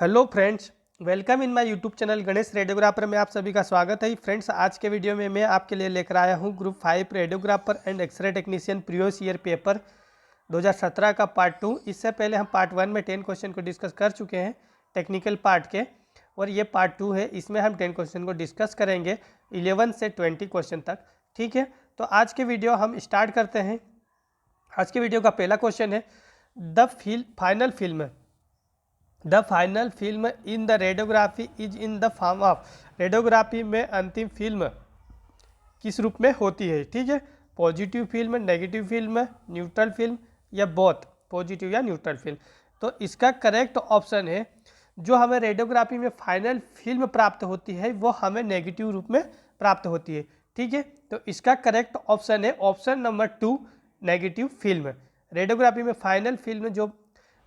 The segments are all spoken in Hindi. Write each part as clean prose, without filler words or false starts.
Hello friends, welcome in my YouTube channel Ganesh radiographer में आप सभी का स्वागत है। फ्रेंड्स, आज के वीडियो में मैं आपके लिए लेकर आया हूं group 5 radiographer and X ray technician previous year paper 2017 का पार्ट 2। इससे पहले हम पार्ट 1 में 10 क्वेश्चन को डिस्कस कर चुके हैं टेक्निकल पार्ट के, और ये पार्ट 2 है। इसमें हम 10 क्वेश्चन को डिस्कस करेंगे 11 से 20 क्वेश्चन तक। ठीक है, तो आज के वीडियो हम स्टार्ट करते हैं। आज के वीडियो का पहला क्वेश्चन है, the final film in the radiography is in the form of. Radiography में अंतिम फिल्म किस रूप में होती है? ठीक है, positive film, negative film, neutral film या बोथ, पॉजिटिव या न्यूट्रल फिल्म। तो इसका करेक्ट ऑप्शन है, जो हमें रेडियोग्राफी में फाइनल फिल्म प्राप्त होती है वो हमें नेगेटिव रूप में प्राप्त होती है। ठीक है, तो इसका करेक्ट ऑप्शन है option number 2, negative film. Radiography में फाइनल फिल्म जो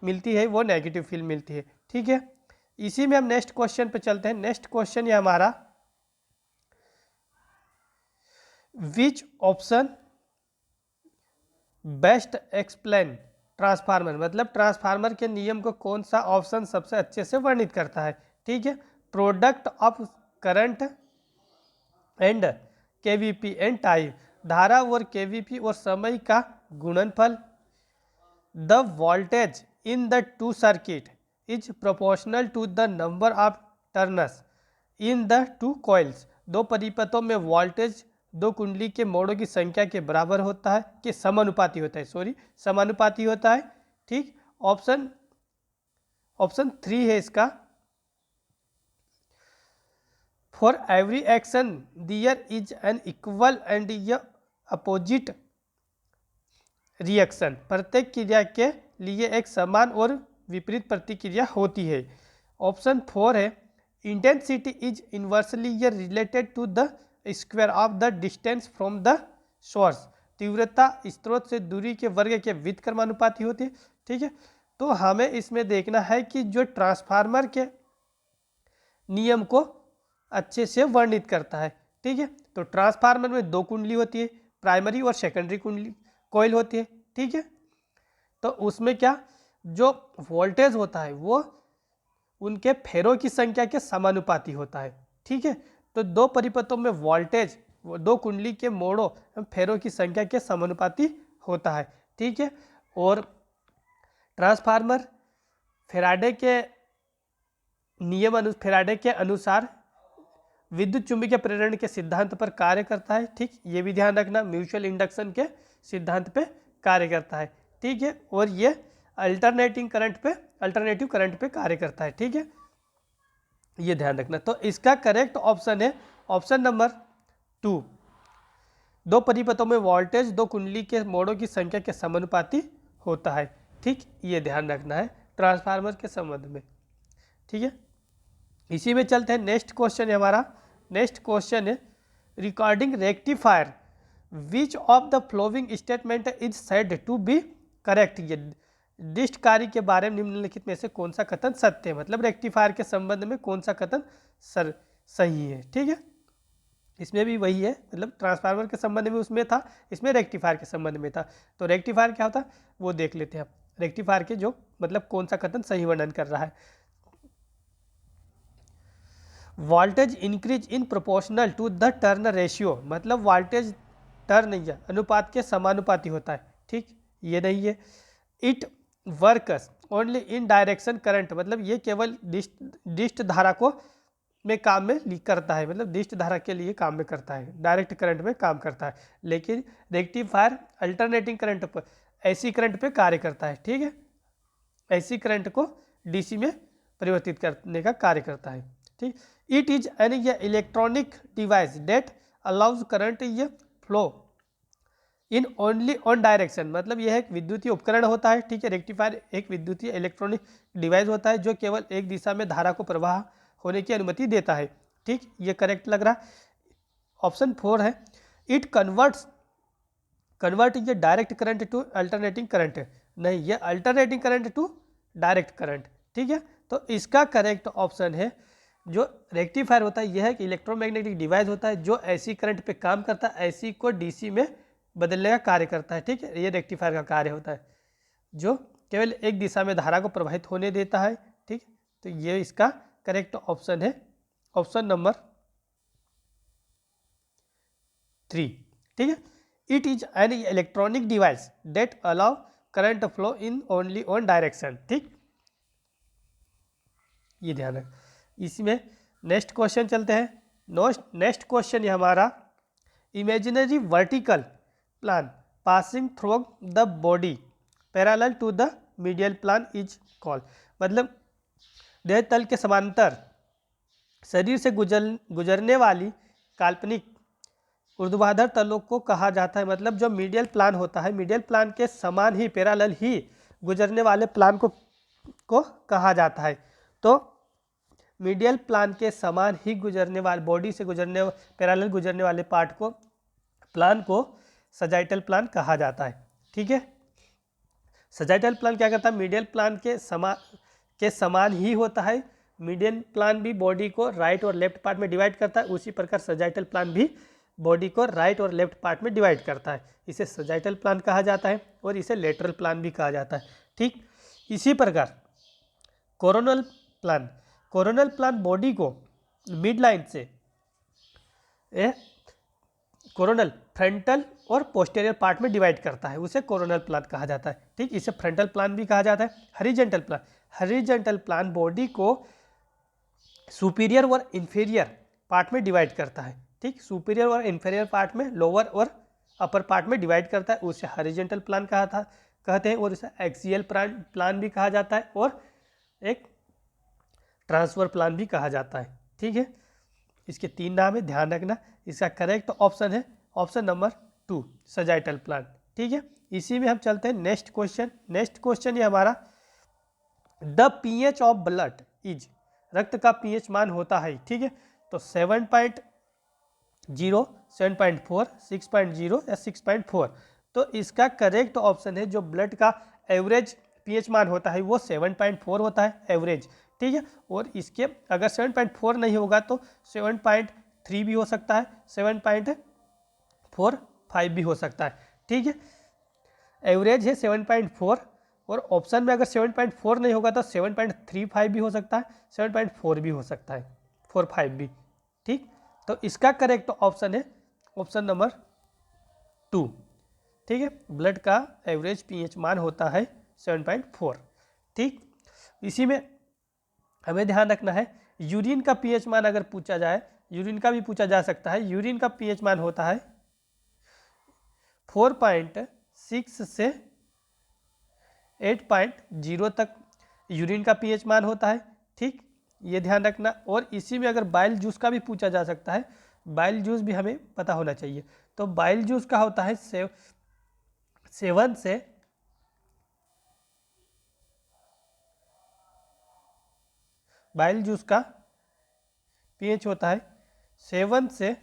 मिलती है वो नेगेटिव फिल्म मिलती है। ठीक है, इसी में हम नेक्स्ट क्वेश्चन पे चलते हैं। नेक्स्ट क्वेश्चन है हमारा, which option best explain transformer. मतलब ट्रांसफार्मर के नियम को कौन सा ऑप्शन सबसे अच्छे से वर्णित करता है? ठीक है, product of current and KVP and time, धारा और केवीपी और समय का गुणनफल। The voltage in the two circuit is proportional to the number of turns in the two coils. दो परिपथों में वोल्टेज दो कुंडली के मोड़ों की संख्या के बराबर होता है कि समानुपाती होता है, समानुपाती होता है। ठीक, ऑप्शन 3 है इसका। For every action there is an equal and opposite reaction. प्रत्येक क्रिया के लिए एक समान और विपरीत प्रतिक्रिया होती है। ऑप्शन 4 है, intensity is inversely related to the square of the distance from the source. तीव्रता स्रोत से दूरी के वर्ग के व्युत्क्रमानुपाती होती है। ठीक है, तो हमें इसमें देखना है कि जो ट्रांसफार्मर के नियम को अच्छे से वर्णित करता है। ठीक है, तो ट्रांसफार्मर में दो कुंडली होती है, प्राइमरी और सेकेंडरी कुंडली कॉइल होती है। ठीक है, तो उसमें क्या, जो वोल्टेज होता है वो उनके फेरों की संख्या के समानुपाती होता है। ठीक है, तो दो परिपथों में वोल्टेज दो कुंडली के मोड़ों फेरों की संख्या के समानुपाती होता है। ठीक है, और ट्रांसफार्मर फैराडे के अनुसार विद्युत चुंबकीय प्रेरण के सिद्धांत पर कार्य करता है। ठीक, ये भी ध्यान रखना, म्यूचुअल इंडक्शन के सिद्धांत पे कार्य करता है। ठीक है, और ये अल्टरनेटिव करंट पे कार्य करता है। ठीक है, ये ध्यान रखना। तो इसका करेक्ट ऑप्शन है ऑप्शन नंबर 2, दो परिपथों में वोल्टेज दो कुंडली के मोड़ों की संख्या के समानुपाती होता है। ठीक, ये ध्यान रखना है ट्रांसफार्मर के संबंध में। ठीक है, इसी में चलते हैं। नेक्स्ट क्वेश्चन है हमारा, नेक्स्ट क्वेश्चन है, recording rectifier which of the flowing statement is said to be correct. ये डिस्ट कार्य के बारे में निम्नलिखित में से कौन सा कथन सत्य है? मतलब रेक्टिफायर के संबंध में कौन सा कथन सही है। ठीक है, इसमें भी वही है, मतलब ट्रांसफार्मर के संबंध में उसमें था, इसमें रेक्टिफायर के संबंध में था। तो रेक्टिफायर क्या होता है वो देख लेते हैं। रेक्टिफायर के जो मतलब कौन सा कथन सही वर्णन कर रहा है। Voltage increase in proportional to the turn ratio, मतलब वोल्टेज टर्न या अनुपात के समानुपाती होता है। ठीक, ये नहीं है। It works only in direction current, मतलब ये केवल डिस्ट धारा को में काम में करता है, मतलब डिस्ट धारा के लिए काम में करता है, डायरेक्ट करंट में काम करता है। लेकिन रेक्टिफायर अल्टरनेटिंग करंट पर, ऐसी करंट पे कार्य करता है। ठीक है, ऐसी करंट को डीसी में परिवर्तित करने का कार्य करता है। ठीक, it is an electronic device that allows current ये flow in only on direction, मतलब यह एक विद्युतीय उपकरण होता है। ठीक है, रेक्टिफायर एक विद्युतीय इलेक्ट्रॉनिक डिवाइस होता है जो केवल एक दिशा में धारा को प्रवाह होने की अनुमति देता है। ठीक, ये करेक्ट लग रहा। ऑप्शन 4 है, इट कन्वर्ट ये direct current to alternating current. नहीं, ये alternating current to direct current. ठीक है, तो इसका करेक्ट ऑप्शन है, जो रेक्टिफायर होता है यह एक इलेक्ट्रोमैग्नेटिक डिवाइस होता है जो ऐसी करंट पे काम करता है, ऐसी को डीसी में बदलने का कार्य करता है। ठीक है, ये रेक्टिफायर का कार्य होता है जो केवल एक दिशा में धारा को प्रवाहित होने देता है। ठीक, तो ये इसका करेक्ट ऑप्शन है, ऑप्शन नंबर 3। ठीक है, it is an electronic device that allow current flow in only one direction. ठीक, ये ध्यान रख। इसमें नेक्स्ट क्वेश्चन चलते हैं। नेक्स्ट क्वेश्चन ये हमारा, imaginary vertical plan passing through the body parallel to the medial plan is called. मतलब देह तल के समांतर शरीर से गुजरने वाली काल्पनिक ऊर्ध्वाधर तलों को कहा जाता है। मतलब जो मीडियल प्लान होता है, मीडियल प्लान के समान ही पैरेलल ही गुजरने वाले प्लान को कहा जाता है। तो मीडियल प्लान के समान ही गुजरने वाले, बॉडी से गुजरने पैरेलल गुजरने वाले पार्ट को, प्लान को सजाइटल प्लान कहा जाता है। ठीक है, सजाइटल प्लान क्या करता है, मीडियल प्लान के समान ही होता है। मीडियल प्लान भी बॉडी को राइट और लेफ्ट पार्ट में डिवाइड करता है, उसी प्रकार सजाइटल प्लान भी बॉडी को राइट और लेफ्ट पार्ट में डिवाइड करता है। इसे सजाइटल प्लान कहा जाता है और इसे लेटरल प्लान भी कहा जाता है। ठीक, इसी प्रकार coronal plan, coronal plant body को मिड लाइन से कोरोनल फ्रंटल और पोस्टीरियर पार्ट में डिवाइड करता है, उसे कोरोनल प्लान कहा जाता है। ठीक, इसे फ्रंटल प्लान भी कहा जाता है। Horizontal plan, horizontal plant body को सुपीरियर और इंफीरियर पार्ट में डिवाइड करता है। ठीक, सुपीरियर और इंफीरियर पार्ट में, लोअर और अपर पार्ट में डिवाइड करता है, उसे हॉरिजॉन्टल प्लान कहते हैं। और इसे एक्सियल प्लान भी कहा जाता है और एक ट्रांसफर प्लान भी कहा जाता है। ठीक है, इसके 3 नाम है, ध्यान रखना। इसका करेक्ट ऑप्शन है ऑप्शन नंबर 2, सजाइटल प्लान। ठीक है, इसी में हम चलते हैं नेक्स्ट क्वेश्चन। नेक्स्ट क्वेश्चन ये हमारा, the pH of blood is, रक्त का पीएच मान होता है। ठीक है, तो 7.0, 7.4, 6.0 या 6.4। तो इसका करेक्ट ऑप्शन है, जो ब्लड का एवरेज पीएच मान होता है वो 7.4 होता है, एवरेज। ठीक है, और इसके अगर 7.4 नहीं होगा तो 7.3 भी हो सकता है, 7.45 भी हो सकता है। ठीक है, एवरेज है 7.4 और ऑप्शन में अगर 7.4 नहीं होगा तो 7.35 भी हो सकता है, 7.4 भी हो सकता है, 45 भी। ठीक, तो इसका करेक्ट ऑप्शन है ऑप्शन नंबर 2। ठीक है, ब्लड का एवरेज पीएच मान होता है 7.4। ठीक, इसी में हमें ध्यान रखना है, यूरिन का पीएच मान अगर पूछा जाए, यूरिन का भी पूछा जा सकता है। यूरिन का पीएच मान होता है 4.6 से 8.0 तक यूरिन का पीएच मान होता है। ठीक, ये ध्यान रखना। और इसी में अगर बाइल जूस का भी पूछा जा सकता है, बाइल जूस भी हमें पता होना चाहिए। तो बाइल जूस का होता है 7 से बाइल जूस का पीएच होता है 7 से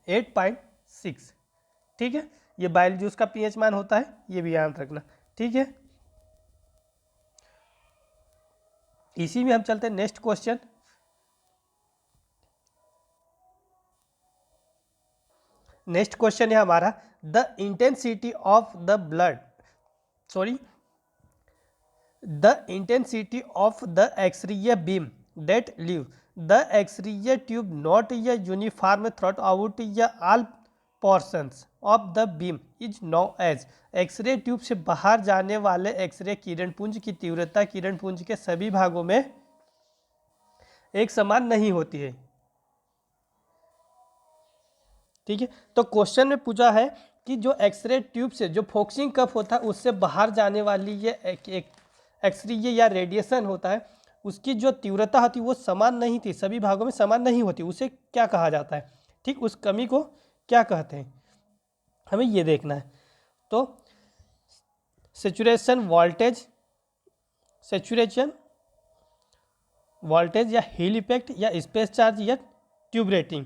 8.6। ठीक है, ये बाइल जूस का पीएच मान होता है, ये भी याद रखना। ठीक है, इसी में हम चलते हैं नेक्स्ट क्वेश्चन। नेक्स्ट क्वेश्चन है हमारा, the intensity of the blood, the intensity of the X-ray beam that leave the X-ray tube not a uniform throughout all portions of the beam is known as। X ray tube से बाहर जाने वाले एक्सरे किरण पुंज की तीव्रता किरण पुंज के सभी भागों में एक समान नहीं होती है। ठीक है, तो क्वेश्चन में पूछा है कि जो एक्सरे ट्यूब से, जो फोकसिंग कप होता है उससे बाहर जाने वाली ये एक एक्सरे या रेडिएशन होता है, उसकी जो तीव्रता होती है वो समान नहीं थी, सभी भागों में समान नहीं होती, उसे क्या कहा जाता है। ठीक, उस कमी को क्या कहते हैं, हमें ये देखना है। तो सैचुरेशन वोल्टेज या हिल इफेक्ट या स्पेस चार्ज या ट्यूब रेटिंग।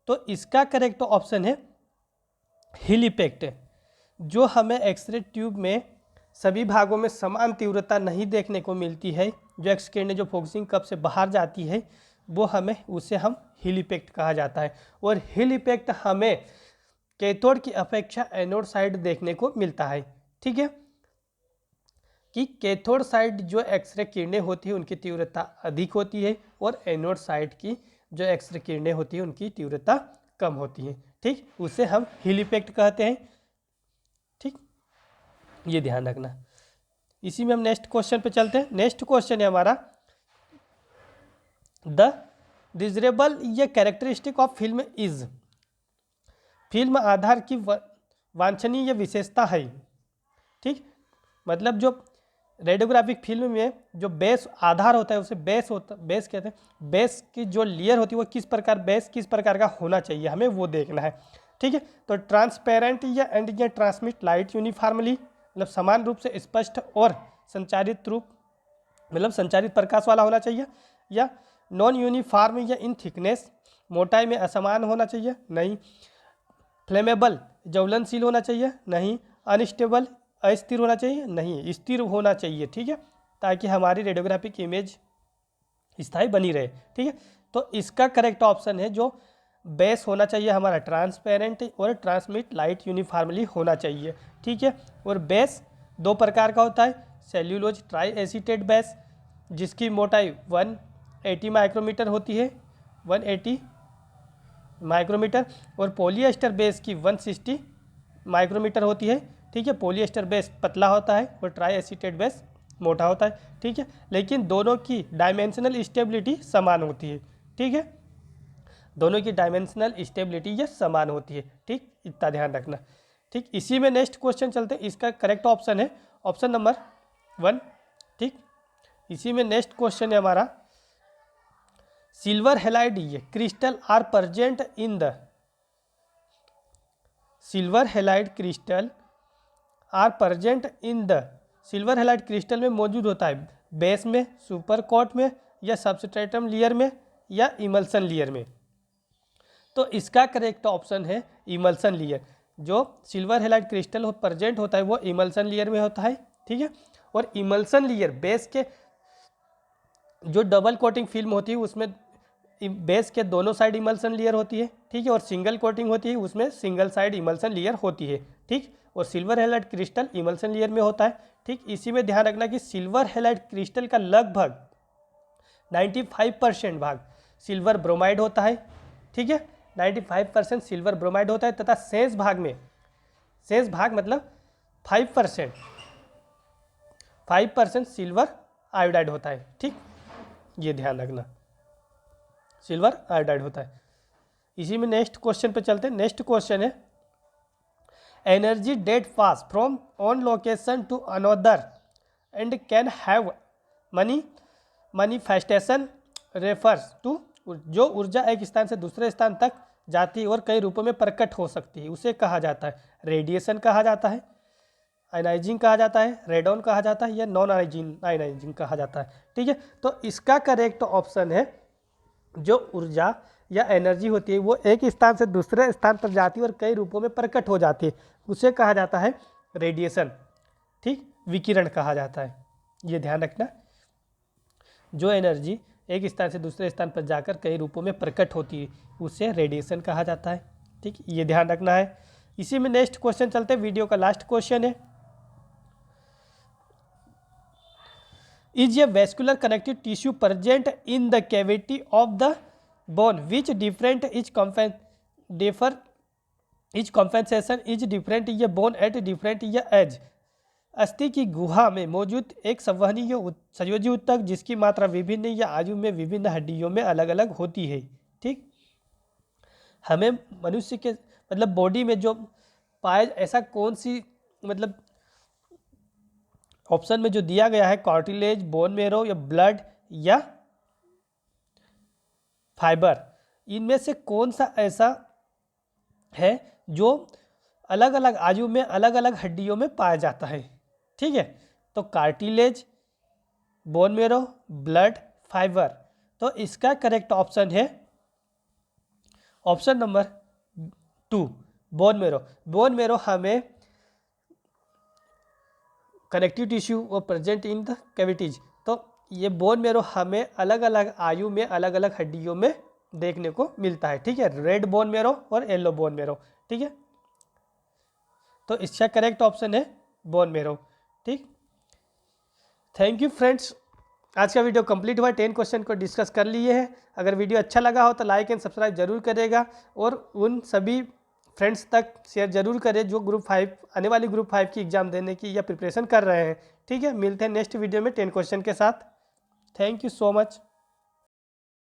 तो इसका करेक्ट ऑप्शन है हिल इफेक्ट। जो हमें एक्सरे ट्यूब में सभी भागों में समान तीव्रता नहीं देखने को मिलती है, जो एक्स किरणें जो फोकसिंग कप से बाहर जाती है वो हमें, उसे हम हिल इफेक्ट कहा जाता है। और हिल इफेक्ट हमें कैथोड की अपेक्षा एनोड साइड देखने को मिलता है। ठीक है, कि कैथोड साइड जो एक्सरे किरणें होती है उनकी तीव्रता अधिक होती है और एनोड साइड की जो एक्सरे किरणें होती है उनकी तीव्रता कम होती है। ठीक, उसे हम हिल इफेक्ट कहते हैं। ठीक, ये ध्यान रखना। इसी में हम नेक्स्ट क्वेश्चन पे चलते हैं। नेक्स्ट क्वेश्चन है हमारा, द डिजरेबल ये characteristic of film is, film आधार की वांछनीय विशेषता है। ठीक, मतलब जो रेडियोग्राफिक फिल्म में जो बेस आधार होता है उसे बेस कहते हैं। बेस की जो लेयर होती है वो बेस किस प्रकार का होना चाहिए, हमें वो देखना है। ठीक है, तो ट्रांसपेरेंट या एंड या ट्रांसमिट लाइट यूनिफॉर्मली, मतलब समान रूप से स्पष्ट और संचारित रूप, मतलब संचारित प्रकाश वाला होना चाहिए। या नॉन यूनिफॉर्म या इन थिकनेस, मोटाई में असमान होना चाहिए, नहीं। फ्लेमेबल, ज्वलनशील होना चाहिए, नहीं। अनस्टेबल, अस्थिर होना चाहिए, नहीं। स्थिर होना चाहिए। ठीक है, ताकि हमारी रेडियोग्राफिक इमेज स्थायी बनी रहे। ठीक है, तो इसका करेक्ट ऑप्शन है जो बेस होना चाहिए हमारा ट्रांसपेरेंट और ट्रांसमिट लाइट यूनिफॉर्मली होना चाहिए। ठीक है, और बेस दो प्रकार का होता है, सेल्यूलोज ट्राई एसीटेट बेस जिसकी मोटाई 180 माइक्रोमीटर होती है, 180 माइक्रोमीटर, और पॉलिएस्टर बेस की 160 माइक्रोमीटर होती है। ठीक है, पॉलिएस्टर बेस पतला होता है और ट्राई एसीटेट बेस मोटा होता है। ठीक है, लेकिन दोनों की डायमेंशनल स्टेबिलिटी समान होती है। ठीक है, दोनों की डायमेंशनल स्टेबिलिटी ये समान होती है। ठीक, इतना ध्यान रखना। ठीक, इसी में नेक्स्ट क्वेश्चन चलते हैं। इसका करेक्ट ऑप्शन है ऑप्शन नंबर 1। ठीक, इसी में नेक्स्ट क्वेश्चन है हमारा, सिल्वर हैलाइड ये crystal are present in the, silver halide crystal are present in the, silver halide crystal में मौजूद होता है बेस में, सुपर कोट में, या सबस्ट्रेटम लेयर में, या इमल्सन लेयर में। तो इसका करेक्ट ऑप्शन है इमल्सन लेयर। जो सिल्वर हैलाइड क्रिस्टल प्रेजेंट होता है वो इमल्सन लेयर में होता है। ठीक है, और इमल्सन लेयर बेस के जो डबल कोटिंग फिल्म होती है उसमें बेस के दोनों साइड इमल्सन लेयर होती है। ठीक है, और सिंगल कोटिंग होती है उसमें सिंगल साइड इमल्सन लेयर होती है। ठीक, और silver halide crystal emulsion layer में होता है। ठीक, इसी में ध्यान रखना कि सिल्वर हैलाइड क्रिस्टल का लगभग 95% भाग सिल्वर ब्रोमाइड होता है। ठीक है, 95% सिल्वर ब्रोमाइड होता है, तथा शेष भाग में, शेष भाग मतलब 5% सिल्वर आयोडाइड होता है। ठीक, ये ध्यान रखना, सिल्वर आयोडाइड होता है। इसी में नेक्स्ट क्वेश्चन पे चलते हैं। नेक्स्ट क्वेश्चन है, energy that pass from one location to another and can have manifestation refers to, जो ऊर्जा एक स्थान से दूसरे स्थान तक जाती है और कई रूपों में प्रकट हो सकती है उसे कहा जाता है रेडिएशन कहा जाता है, आयनाइजिंग कहा जाता है, रेडॉन कहा जाता है, या नॉन आयनाइजिंग कहा जाता है। ठीक है, तो इसका करेक्ट ऑप्शन है जो ऊर्जा या एनर्जी होती है वो एक स्थान से दूसरे स्थान पर जाती है और कई रूपों में प्रकट हो जाती है उसे कहा जाता है रेडिएशन। ठीक, विकिरण कहा जाता है। ये ध्यान रखना, जो एनर्जी एक स्थान से दूसरे स्थान पर जाकर कई रूपों में प्रकट होती है उसे रेडिएशन कहा जाता है। ठीक, ये ध्यान रखना है। इसी में नेक्स्ट क्वेश्चन चलते हैं, वीडियो का लास्ट क्वेश्चन है, is a vascular connective tissue present in the cavity of the bone which different is compensation is different ये बोन एट डिफरेंट ये एज, अस्थि की गुहा में मौजूद एक संवहनीय संयोजी ऊतक जिसकी मात्रा विभिन्न या आयु में विभिन्न हड्डियों में अलग अलग होती है। ठीक, हमें मनुष्य के मतलब बॉडी में जो पाए, ऐसा कौन सी मतलब ऑप्शन में जो दिया गया है, कार्टिलेज, बोन मेरो, या ब्लड, या फाइबर, इनमें से कौन सा ऐसा है जो अलग अलग आयु में अलग अलग हड्डियों में पाया जाता है। ठीक है, तो cartilage, bone marrow, blood, fibre. तो इसका करेक्ट ऑप्शन है option number 2, bone marrow. Bone marrow हमें कनेक्टिव टिश्यू वो प्रेजेंट इन द कैविटीज, तो ये बोन मेरो हमें अलग अलग आयु में अलग अलग हड्डियों में देखने को मिलता है। ठीक है, रेड बोन मेरो और येलो बोन मेरो। ठीक है, तो इसका करेक्ट ऑप्शन है बोन मेरो। ठीक, थैंक यू फ्रेंड्स, आज का वीडियो कंप्लीट हुआ। 10 क्वेश्चन को डिस्कस कर लिए हैं। अगर वीडियो अच्छा लगा हो तो लाइक एंड सब्सक्राइब जरूर करेगा और उन सभी फ्रेंड्स तक शेयर जरूर करें जो ग्रुप 5 आने वाली ग्रुप 5 की एग्ज़ाम देने की या प्रिपरेशन कर रहे हैं। ठीक है, मिलते हैं नेक्स्ट वीडियो में 10 क्वेश्चन के साथ। Thank you so much.